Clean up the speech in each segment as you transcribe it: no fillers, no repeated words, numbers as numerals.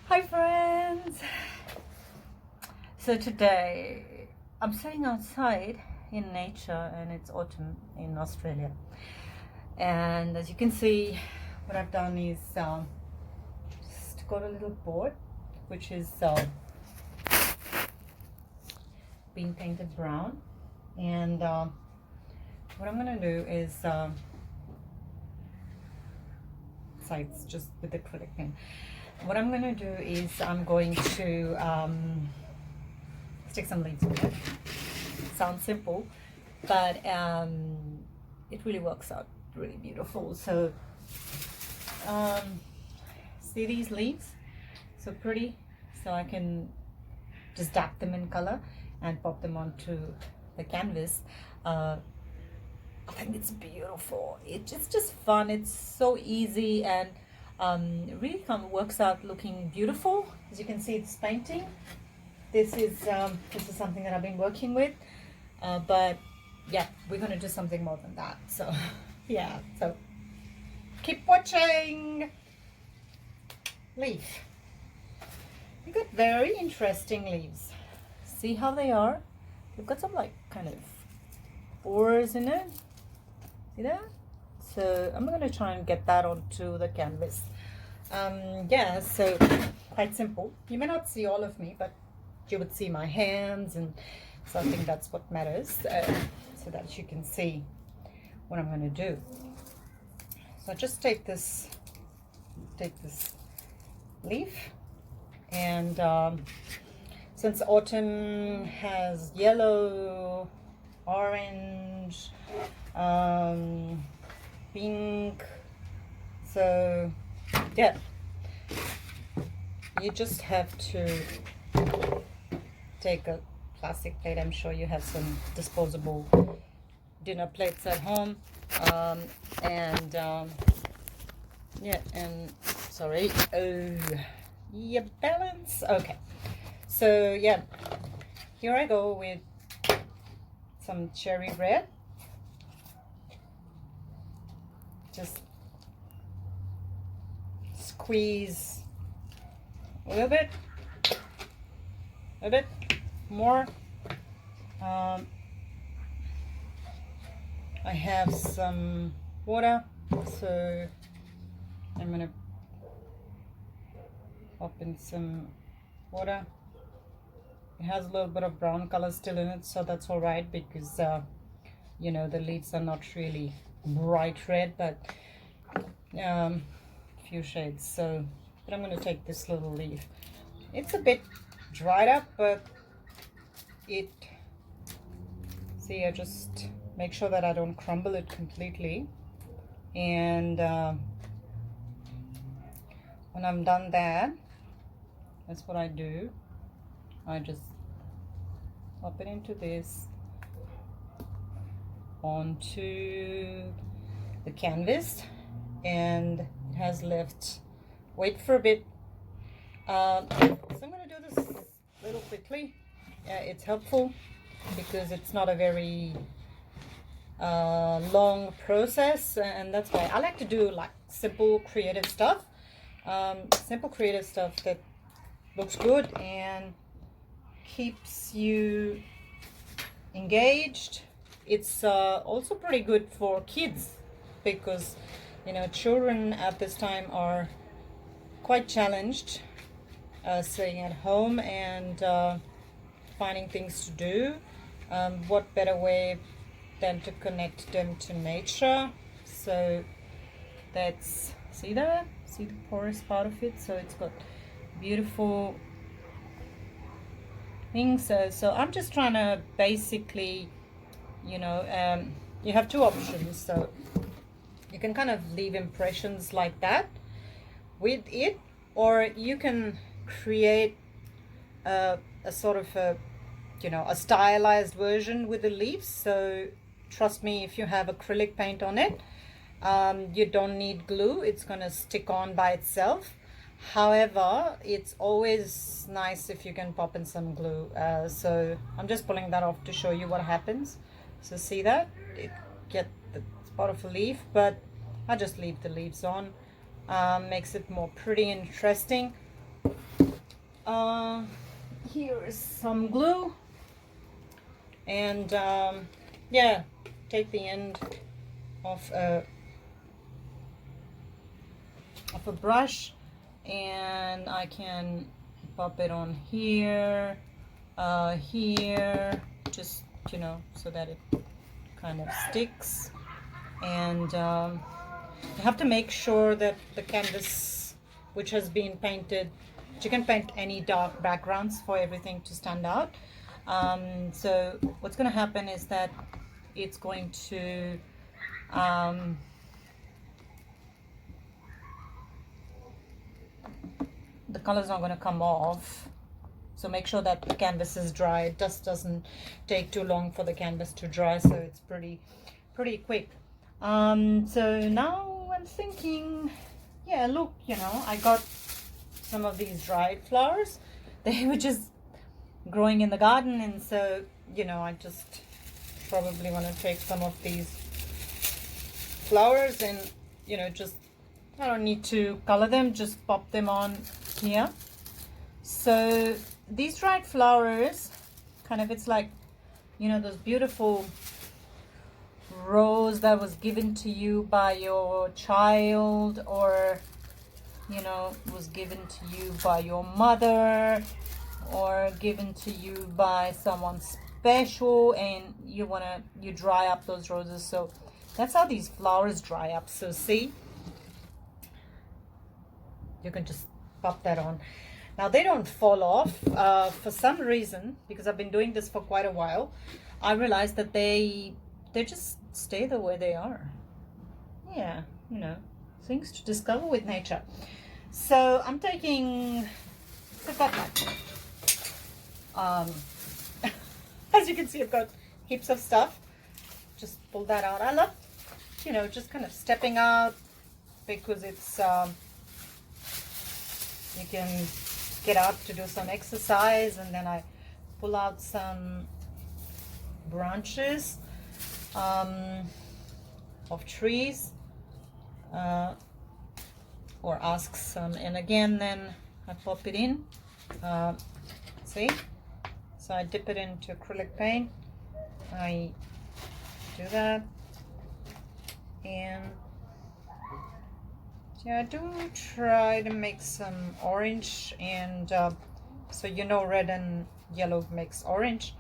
Hi friends! So today I'm sitting outside in nature and it's autumn in Australia, and as you can see what I've done is just got a little board which is being painted brown, and what I'm gonna do is sorry, it's just with acrylic pen. What I'm going to do is I'm going to stick some leaves on it. Sounds simple, but it really works out really beautiful. So see these leaves? So pretty. So I can just dab them in color and pop them onto the canvas. I think it's beautiful. It's just fun. It's so easy, and it really kind of works out looking beautiful. As you can see, it's painting. This is something that I've been working with, but yeah, we're gonna do something more than that. So yeah, so keep watching. Leaf. We got very interesting leaves. See how they are? They've got some like kind of oars in it. See that? So I'm going to try and get that onto the canvas. Yeah, so quite simple. You may not see all of me, but you would see my hands, and so I think that's what matters, so that you can see what I'm going to do. So I just take this leaf, and since autumn has yellow, orange, pink, so yeah, you just have to take a plastic plate. I'm sure you have some disposable dinner plates at home, and yeah, and sorry, oh, yeah, balance. Okay, so yeah, here I go with some cherry red. Just squeeze a little bit more. I have some water, so I'm gonna pop in some water. It has a little bit of brown color still in it, so that's all right, because you know, the leaves are not really bright red, but few shades. So but I'm going to take this little leaf. It's a bit dried up, but it, see, I just make sure that I don't crumble it completely, and when I'm done that, that's what I do. I just pop it into this, onto the canvas, and it has left, wait for a bit. So I'm going to do this a little quickly. It's helpful because it's not a very long process, and that's why I like to do like simple creative stuff that looks good and keeps you engaged. It's also pretty good for kids, because you know, children at this time are quite challenged, staying at home and finding things to do. What better way than to connect them to nature? So that's, see that? See the porous part of it? So it's got beautiful things. So I'm just trying to basically, you know, you have two options. So you can kind of leave impressions like that with it, or you can create a sort of a, you know, a stylized version with the leaves. So trust me, if you have acrylic paint on it, you don't need glue. It's gonna stick on by itself. However, it's always nice if you can pop in some glue. So I'm just pulling that off to show you what happens. So see that? It get the spot of a leaf, but I just leave the leaves on. Makes it more pretty and interesting. here is some glue, and yeah, take the end of a brush, and I can pop it on here, here, just, you know, so that it kind of sticks. And you have to make sure that the canvas which has been painted, you can paint any dark backgrounds for everything to stand out. So what's going to happen is that it's going to the color's not going to come off. So make sure that the canvas is dry. It just doesn't take too long for the canvas to dry, so it's pretty quick. So now I'm thinking, yeah, look, you know, I got some of these dried flowers. They were just growing in the garden, and so, you know, I just probably want to take some of these flowers and, you know, just, I don't need to color them, just pop them on here. So these dried flowers, kind of, it's like, you know, those beautiful rose that was given to you by your child, or, you know, was given to you by your mother, or given to you by someone special, and you dry up those roses. So that's how these flowers dry up. So see, you can just pop that on. Now they don't fall off for some reason, because I've been doing this for quite a while. I realized that they just stay the way they are. Yeah, you know, things to discover with nature. So I'm taking, I've got like, as you can see, I've got heaps of stuff. Just pull that out. I love, you know, just kind of stepping out, because it's you can get out to do some exercise, and then I pull out some branches of trees, or ask some, and again then I pop it in. See, so I dip it into acrylic paint, I do that, and yeah, I do try to make some orange, and so, you know, red and yellow makes orange,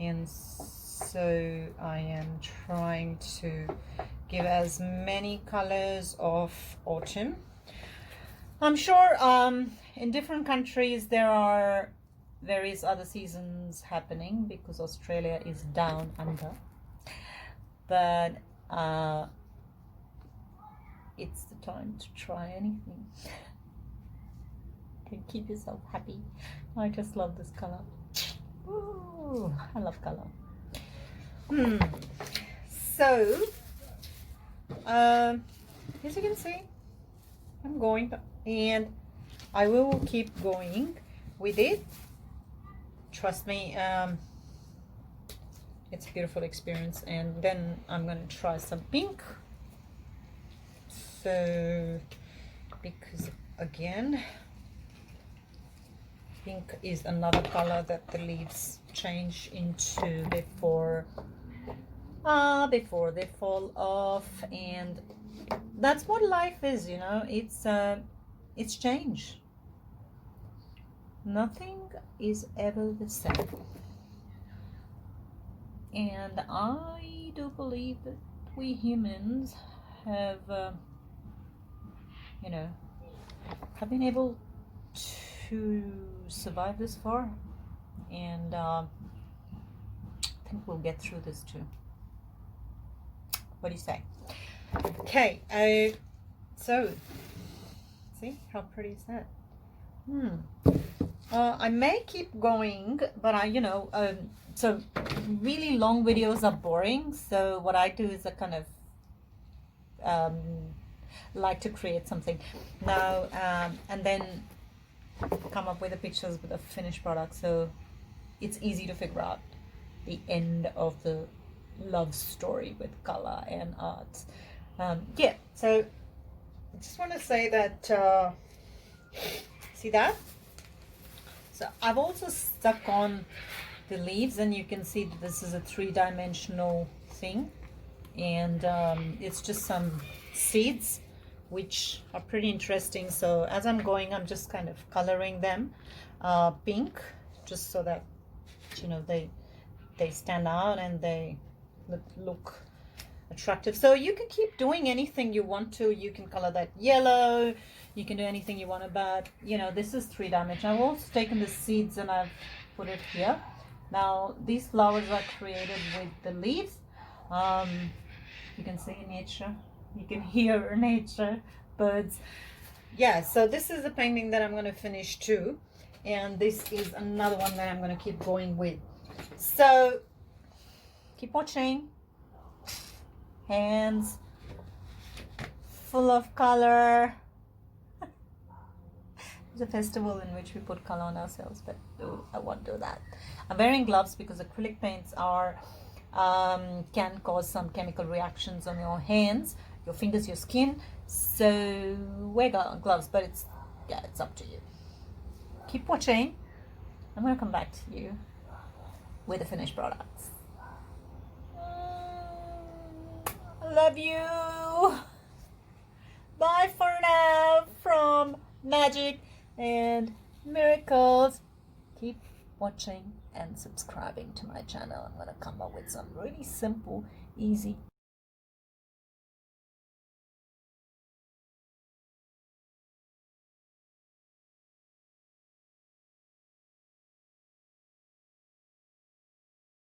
and so I am trying to give as many colors of autumn. I'm sure in different countries there are various other seasons happening, because Australia is down under, but it's the time to try anything. Can keep yourself happy. I just love this color. Ooh, I love color. So as you can see, I'm going to, and I will keep going with it. Trust me, it's a beautiful experience. And then I'm going to try some pink. So, because again, pink is another color that the leaves change into before they fall off, and that's what life is, you know. It's change. Nothing is ever the same, and I do believe that we humans have you know, have been able to survive this far, and I think we'll get through this too. What do you say? Okay, so see how pretty is that? I may keep going, but you know, so really long videos are boring. So what I do is I kind of like to create something now, and then come up with the pictures with a finished product, so it's easy to figure out the end of the love story with color and art. Yeah, so I just want to say that see that So I've also stuck on the leaves, and you can see that this is a three-dimensional thing, and it's just some seeds which are pretty interesting. So as I'm going, I'm just kind of coloring them pink, just so that, you know, they stand out and they look attractive. So you can keep doing anything you want to. You can color that yellow, you can do anything you want about, you know, this is three-dimensional. I've also taken the seeds and I've put it here. Now these flowers are created with the leaves. You can see nature, you can hear nature, birds. Yeah, so this is a painting that I'm going to finish too, and this is another one that I'm going to keep going with. So keep watching. Hands full of color. It's a festival in which we put color on ourselves, but I won't do that. I'm wearing gloves because acrylic paints are can cause some chemical reactions on your hands, your fingers, your skin. So wear gloves, but it's up to you. Keep watching. I'm gonna come back to you with the finished products. I love you. Bye for now from Magic and Miracles. Keep watching and subscribing to my channel. I'm gonna come up with some really simple, easy